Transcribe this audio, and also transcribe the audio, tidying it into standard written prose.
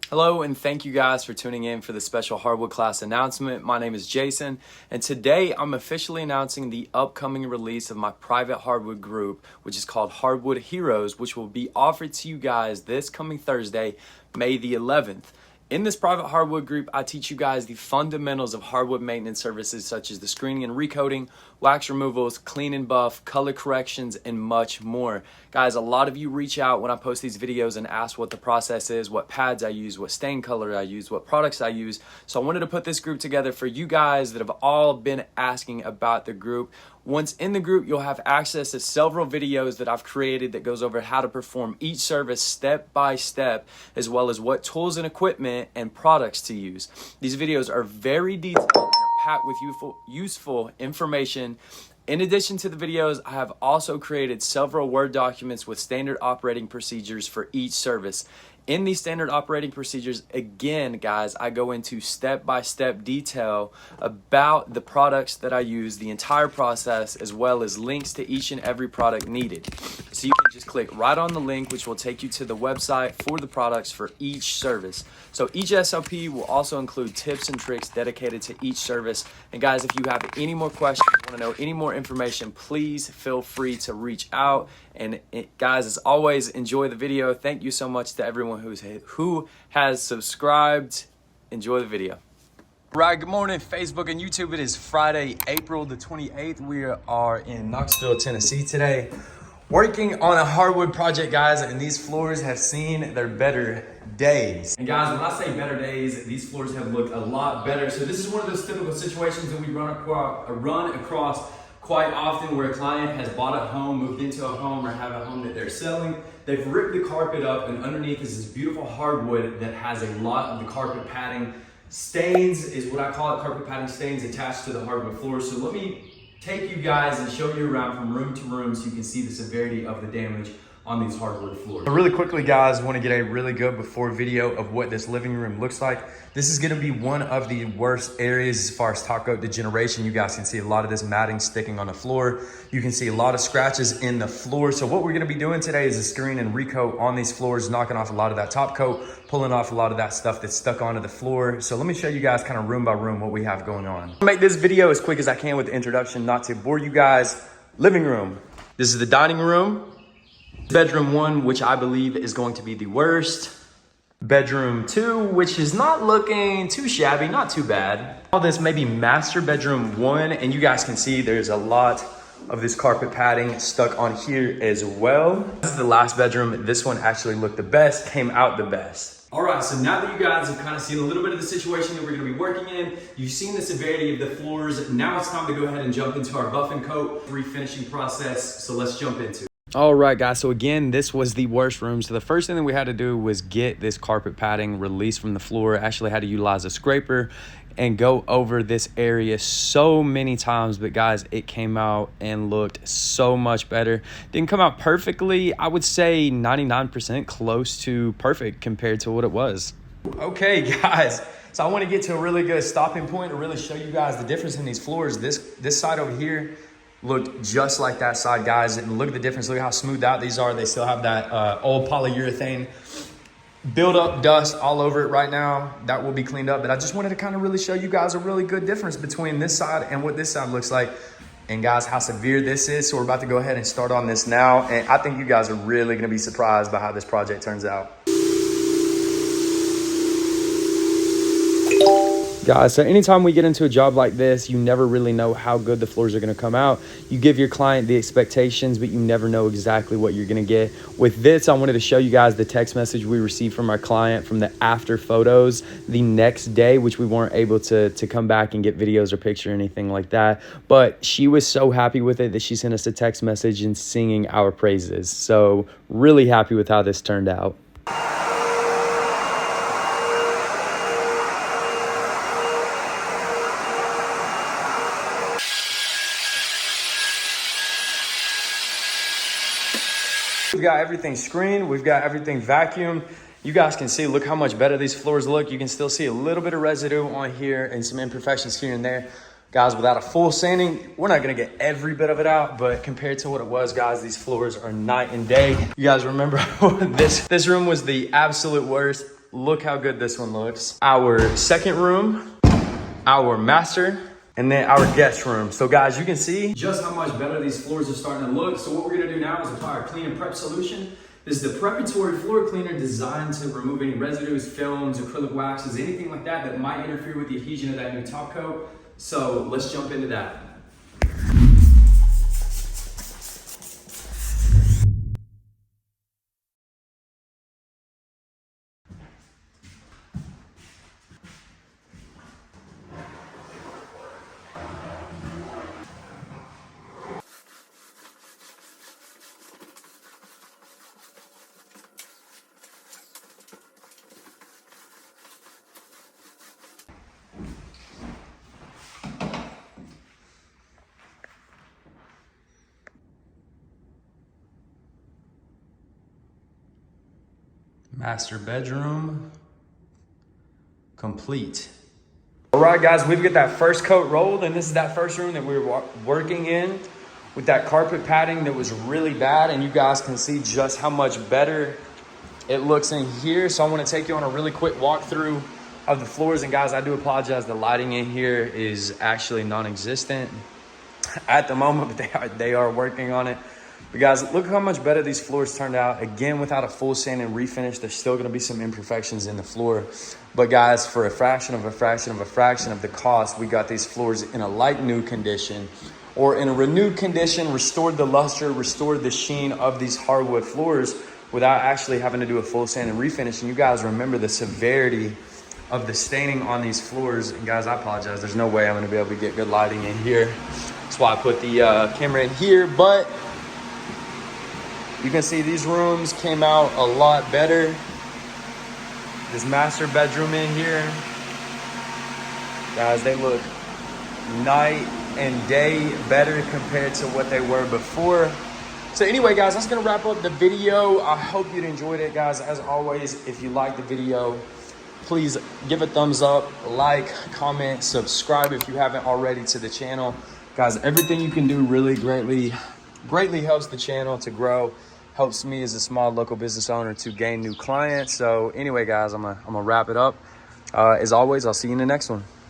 Hello, and thank you guys for tuning in for the special Hardwood class announcement. My name is Jason, and today I'm officially announcing the upcoming release of my private Hardwood group, which is called Hardwood Heroes, which will be offered to you guys this coming Thursday, May the 11th. In this private Hardwood group, I teach you guys the fundamentals of hardwood maintenance services such as the screening and recoating, wax removals, clean and buff, color corrections, and much more. Guys, a lot of you reach out when I post these videos and ask what the process is, what pads I use, what stain color I use, what products I use. So I wanted to put this group together for you guys that have all been asking about the group. Once in the group, you'll have access to several videos that I've created that goes over how to perform each service step by step, as well as what tools and equipment and products to use. These videos are very detailed and are packed with useful information. In addition to the videos, I have also created several Word documents with standard operating procedures for each service. In these standard operating procedures, again, guys, I go into step-by-step detail about the products that I use, the entire process, as well as links to each and every product needed. So you can just click right on the link, which will take you to the website for the products for each service. So each SOP will also include tips and tricks dedicated to each service. And guys, if you have any more questions, want to know any more information, please feel free to reach out. And guys, as always, enjoy the video. Thank you so much to everyone who has subscribed. Enjoy the video. Right, good morning, Facebook and YouTube. It is Friday, April the 28th. We are in Knoxville, Tennessee today, working on a hardwood project, guys, and these floors have seen their better days. And guys, when I say better days, these floors have looked a lot better. So this is one of those typical situations that we run across quite often, where a client has bought a home, moved into a home, or have a home that they're selling. They've ripped the carpet up, and underneath is this beautiful hardwood that has a lot of the carpet padding stains, is what I call it, carpet padding stains attached to the hardwood floor. So let me take you guys and show you around from room to room so you can see the severity of the damage on these hardwood floors. So really quickly, guys, want to get a really good before video of what this living room looks like. This is going to be one of the worst areas as far as top coat degeneration. You guys can see a lot of this matting sticking on the floor. You can see a lot of scratches in the floor. So what we're going to be doing today is a screen and recoat on these floors, knocking off a lot of that top coat, pulling off a lot of that stuff that's stuck onto the floor. So let me show you guys kind of room by room what we have going on. I'll make this video as quick as I can with the introduction, not to bore you guys. Living room. This is the dining room. Bedroom 1, which I believe is going to be the worst. Bedroom 2, which is not looking too shabby, not too bad. All this may be master bedroom 1, and you guys can see there's a lot of this carpet padding stuck on here as well. This is the last bedroom. This one actually looked the best, came out the best. All right, so now that you guys have kind of seen a little bit of the situation that we're gonna be working in, you've seen the severity of the floors, now it's time to go ahead and jump into our buff and coat refinishing process, so let's jump into it. All right, guys, so again, this was the worst room. So the first thing that we had to do was get this carpet padding released from the floor. Actually had to utilize a scraper and go over this area so many times, but guys, it came out and looked so much better. Didn't come out perfectly. I would say 99% close to perfect compared to what it was. Okay, guys, so I want to get to a really good stopping point to really show you guys the difference in these floors. This side over here looked just like that side, guys, and look at the difference. Look at how smoothed out these are. They still have that old polyurethane build up dust all over it right now. That will be cleaned up, but I just wanted to kind of really show you guys a really good difference between this side and what this side looks like, and guys, how severe this is. So we're about to go ahead and start on this now, and I think you guys are really going to be surprised by how this project turns out. Guys, so anytime we get into a job like this, you never really know how good the floors are going to come out. You give your client the expectations, but you never know exactly what you're going to get. With this, I wanted to show you guys the text message we received from our client from the after photos the next day, which we weren't able to come back and get videos or picture or anything like that. But she was so happy with it that she sent us a text message and singing our praises. So really happy with how this turned out. We've got everything screened. We've got everything vacuumed. You guys can see, look how much better these floors look. You can still see a little bit of residue on here and some imperfections here and there. Guys, without a full sanding, we're not gonna get every bit of it out, but compared to what it was, guys, these floors are night and day. You guys remember this room was the absolute worst. look how good this one looks. Our second room, our master, and then our guest room. So guys, you can see just how much better these floors are starting to look. So what we're gonna do now is apply our clean and prep solution. This is the preparatory floor cleaner designed to remove any residues, films, acrylic waxes, anything like that that might interfere with the adhesion of that new top coat. So let's jump into that. Master bedroom, complete. All right, guys, we've got that first coat rolled, and this is that first room that we were working in with that carpet padding that was really bad, and you guys can see just how much better it looks in here. So I want to take you on a really quick walkthrough of the floors. And guys, I do apologize. The lighting in here is actually non-existent at the moment, but they are working on it. But guys, look how much better these floors turned out. Again, without a full sand and refinish, there's still going to be some imperfections in the floor. But guys, for a fraction of the cost, we got these floors in a like new condition or in a renewed condition, restored the luster, restored the sheen of these hardwood floors without actually having to do a full sand and refinish. And you guys remember the severity of the staining on these floors. And guys, I apologize. There's no way I'm going to be able to get good lighting in here. That's why I put the camera in here. But you can see these rooms came out a lot better. This master bedroom in here, guys, they look night and day better compared to what they were before. So anyway, guys, that's gonna wrap up the video. I hope you enjoyed it, guys. As always, if you like the video, please give a thumbs up, like, comment, subscribe if you haven't already to the channel. Guys, everything you can do really greatly helps the channel to grow, helps me as a small local business owner to gain new clients. So anyway, guys, I'm gonna wrap it up. As always, I'll see you in the next one.